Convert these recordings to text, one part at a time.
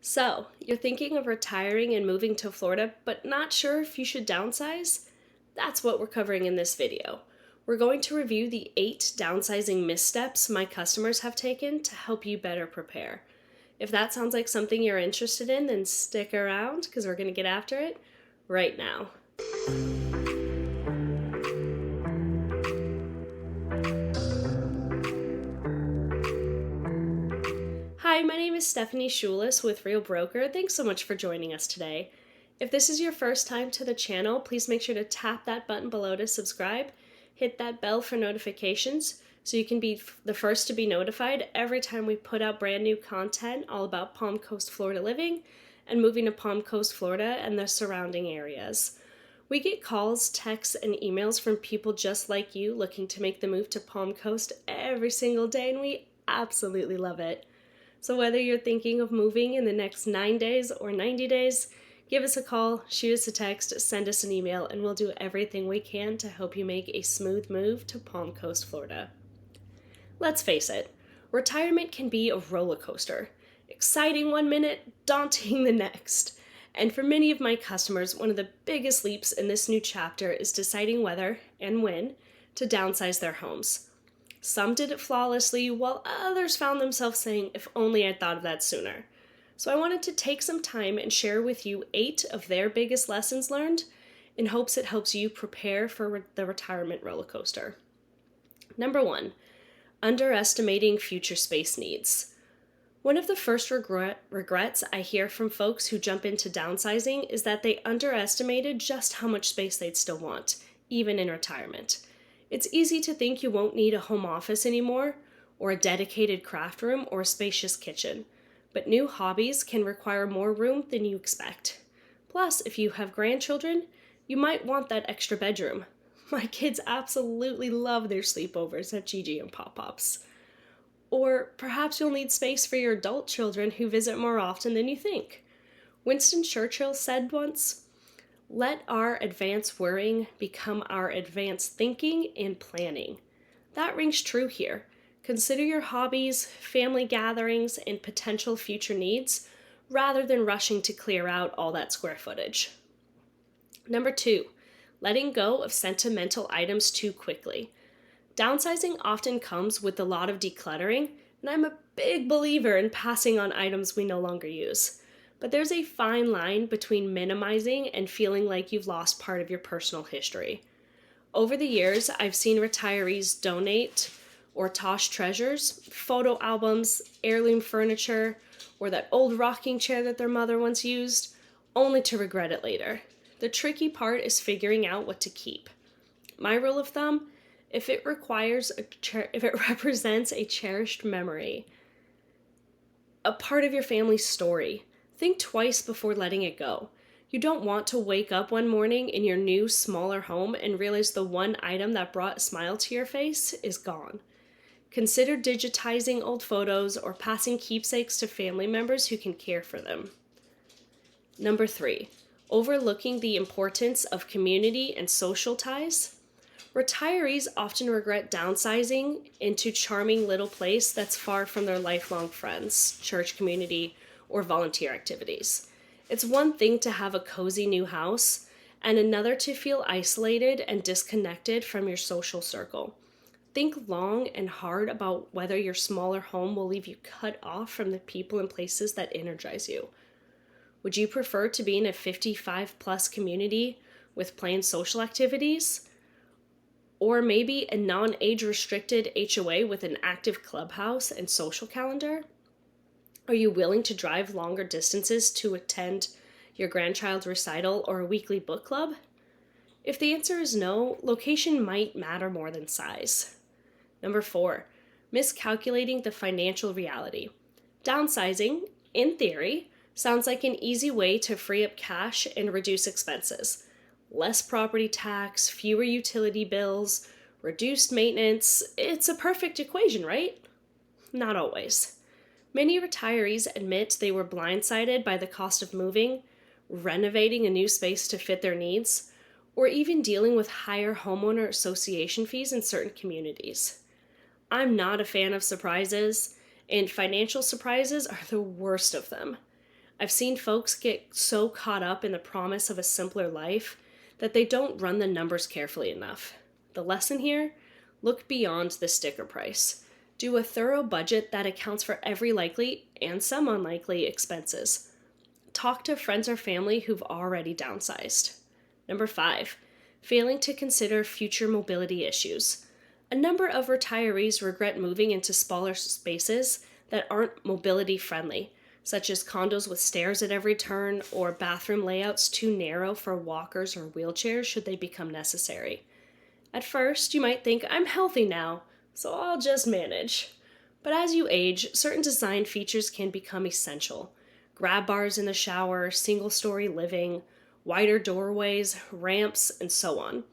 So, you're thinking of retiring and moving to Florida, but not sure if you should downsize? That's what we're covering in this video. We're going to review the 8 downsizing missteps my customers have taken to help you better prepare. If that sounds like something you're interested in, then stick around because we're going to get after it right now. Hi, my name is Stephanie Schulis with Real Broker. Thanks so much for joining us today. If this is your first time to the channel, please make sure to tap that button below to subscribe. Hit that bell for notifications so you can be the first to be notified every time we put out brand new content all about Palm Coast, Florida living and moving to Palm Coast, Florida and the surrounding areas. We get calls, texts, and emails from people just like you looking to make the move to Palm Coast every single day, and we absolutely love it. So whether you're thinking of moving in the next 9 days or 90 days, give us a call, shoot us a text, send us an email, and we'll do everything we can to help you make a smooth move to Palm Coast, Florida. Let's face it, retirement can be a roller coaster. Exciting one minute, daunting the next. And for many of my customers, one of the biggest leaps in this new chapter is deciding whether and when to downsize their homes. Some did it flawlessly, while others found themselves saying, if only I'd thought of that sooner. So I wanted to take some time and share with you 8 of their biggest lessons learned in hopes it helps you prepare for the retirement roller coaster. Number 1, underestimating future space needs. One of the first regrets I hear from folks who jump into downsizing is that they underestimated just how much space they'd still want, even in retirement. It's easy to think you won't need a home office anymore, or a dedicated craft room, or a spacious kitchen. But new hobbies can require more room than you expect. Plus, if you have grandchildren, you might want that extra bedroom. My kids absolutely love their sleepovers at Gigi and Pop-Pops. Or perhaps you'll need space for your adult children who visit more often than you think. Winston Churchill said once, "Let our advanced worrying become our advanced thinking and planning." That rings true here. Consider your hobbies, family gatherings, and potential future needs rather than rushing to clear out all that square footage. Number 2, letting go of sentimental items too quickly. Downsizing often comes with a lot of decluttering, and I'm a big believer in passing on items we no longer use. But there's a fine line between minimizing and feeling like you've lost part of your personal history. Over the years, I've seen retirees donate or toss treasures, photo albums, heirloom furniture, or that old rocking chair that their mother once used, only to regret it later. The tricky part is figuring out what to keep. My rule of thumb, if it represents a cherished memory, a part of your family's story, think twice before letting it go. You don't want to wake up one morning in your new, smaller home and realize the one item that brought a smile to your face is gone. Consider digitizing old photos or passing keepsakes to family members who can care for them. Number 3, overlooking the importance of community and social ties. Retirees often regret downsizing into charming little place that's far from their lifelong friends, church community, or volunteer activities. It's one thing to have a cozy new house, and another to feel isolated and disconnected from your social circle. Think long and hard about whether your smaller home will leave you cut off from the people and places that energize you. Would you prefer to be in a 55-plus community with planned social activities? Or maybe a non-age restricted HOA with an active clubhouse and social calendar? Are you willing to drive longer distances to attend your grandchild's recital or a weekly book club? If the answer is no, location might matter more than size. Number 4, miscalculating the financial reality. Downsizing, in theory, sounds like an easy way to free up cash and reduce expenses. Less property tax, fewer utility bills, reduced maintenance. It's a perfect equation, right? Not always. Many retirees admit they were blindsided by the cost of moving, renovating a new space to fit their needs, or even dealing with higher homeowner association fees in certain communities. I'm not a fan of surprises, and financial surprises are the worst of them. I've seen folks get so caught up in the promise of a simpler life that they don't run the numbers carefully enough. The lesson here? Look beyond the sticker price. Do a thorough budget that accounts for every likely and some unlikely expenses. Talk to friends or family who've already downsized. Number 5, failing to consider future mobility issues. A number of retirees regret moving into smaller spaces that aren't mobility friendly, such as condos with stairs at every turn or bathroom layouts too narrow for walkers or wheelchairs should they become necessary. At first, you might think, I'm healthy now, so I'll just manage. But as you age, certain design features can become essential. Grab bars in the shower, single-story living, wider doorways, ramps, and so on.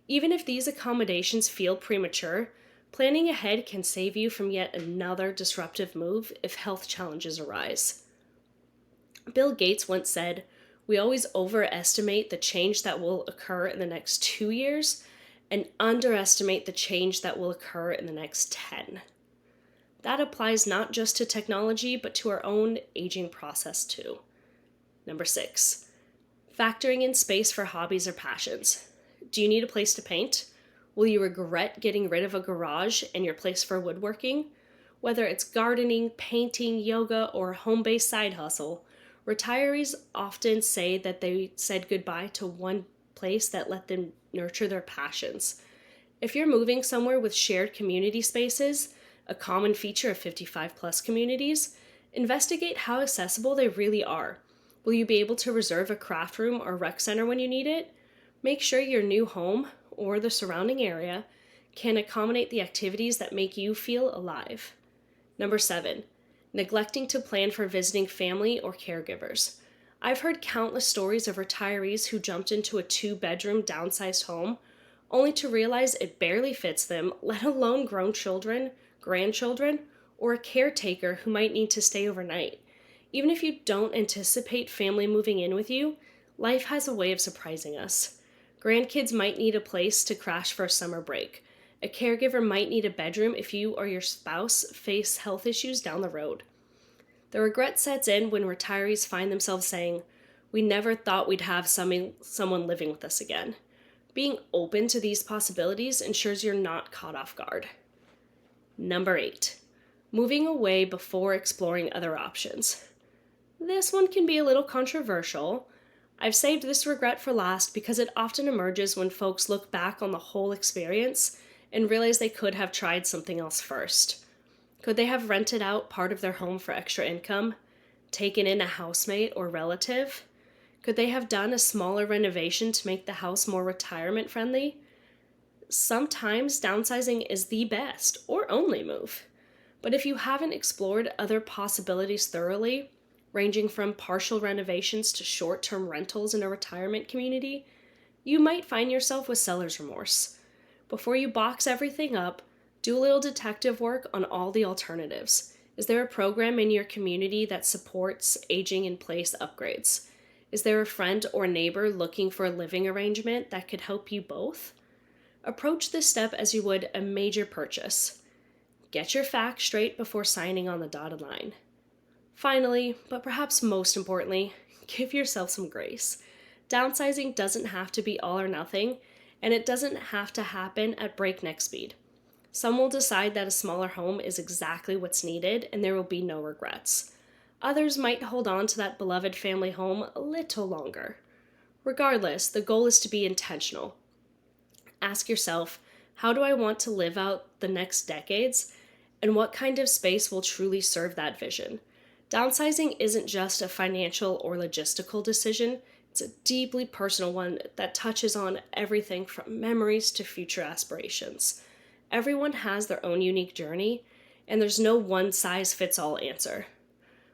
Even if these accommodations feel premature, planning ahead can save you from yet another disruptive move if health challenges arise. Bill Gates once said, "We always overestimate the change that will occur in the next 2 years and underestimate the change that will occur in the next 10. That applies not just to technology, but to our own aging process too. Number 6, factoring in space for hobbies or passions. Do you need a place to paint? Will you regret getting rid of a garage and your place for woodworking? Whether it's gardening, painting, yoga, or a home-based side hustle, retirees often say that they said goodbye to one place that let them nurture their passions. If you're moving somewhere with shared community spaces, a common feature of 55-plus communities, investigate how accessible they really are. Will you be able to reserve a craft room or rec center when you need it? Make sure your new home, or the surrounding area, can accommodate the activities that make you feel alive. Number 7, neglecting to plan for visiting family or caregivers. I've heard countless stories of retirees who jumped into a 2-bedroom downsized home only to realize it barely fits them, let alone grown children, grandchildren, or a caretaker who might need to stay overnight. Even if you don't anticipate family moving in with you, life has a way of surprising us. Grandkids might need a place to crash for a summer break. A caregiver might need a bedroom if you or your spouse face health issues down the road. The regret sets in when retirees find themselves saying, "We never thought we'd have someone living with us again." Being open to these possibilities ensures you're not caught off guard. Number 8, moving away before exploring other options. This one can be a little controversial. I've saved this regret for last because it often emerges when folks look back on the whole experience and realize they could have tried something else first. Could they have rented out part of their home for extra income? Taken in a housemate or relative? Could they have done a smaller renovation to make the house more retirement friendly? Sometimes downsizing is the best or only move. But if you haven't explored other possibilities thoroughly, ranging from partial renovations to short-term rentals in a retirement community, you might find yourself with seller's remorse. Before you box everything up, do a little detective work on all the alternatives. Is there a program in your community that supports aging-in-place upgrades? Is there a friend or neighbor looking for a living arrangement that could help you both? Approach this step as you would a major purchase. Get your facts straight before signing on the dotted line. Finally, but perhaps most importantly, give yourself some grace. Downsizing doesn't have to be all or nothing, and it doesn't have to happen at breakneck speed. Some will decide that a smaller home is exactly what's needed and there will be no regrets. Others might hold on to that beloved family home a little longer. Regardless, the goal is to be intentional. Ask yourself, how do I want to live out the next decades, and what kind of space will truly serve that vision? Downsizing isn't just a financial or logistical decision, it's a deeply personal one that touches on everything from memories to future aspirations. Everyone has their own unique journey, and there's no one-size-fits-all answer.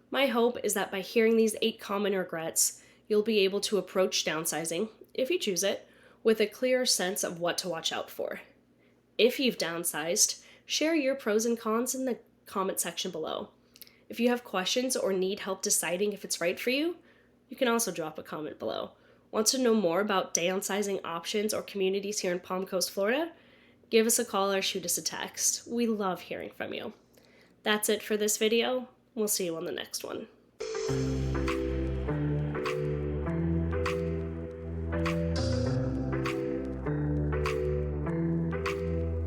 My hope is that by hearing these 8 common regrets, you'll be able to approach downsizing, if you choose it, with a clearer sense of what to watch out for. If you've downsized, share your pros and cons in the comment section below. If you have questions or need help deciding if it's right for you, you can also drop a comment below. Want to know more about downsizing options or communities here in Palm Coast, Florida? Give us a call or shoot us a text. We love hearing from you. That's it for this video. We'll see you on the next one.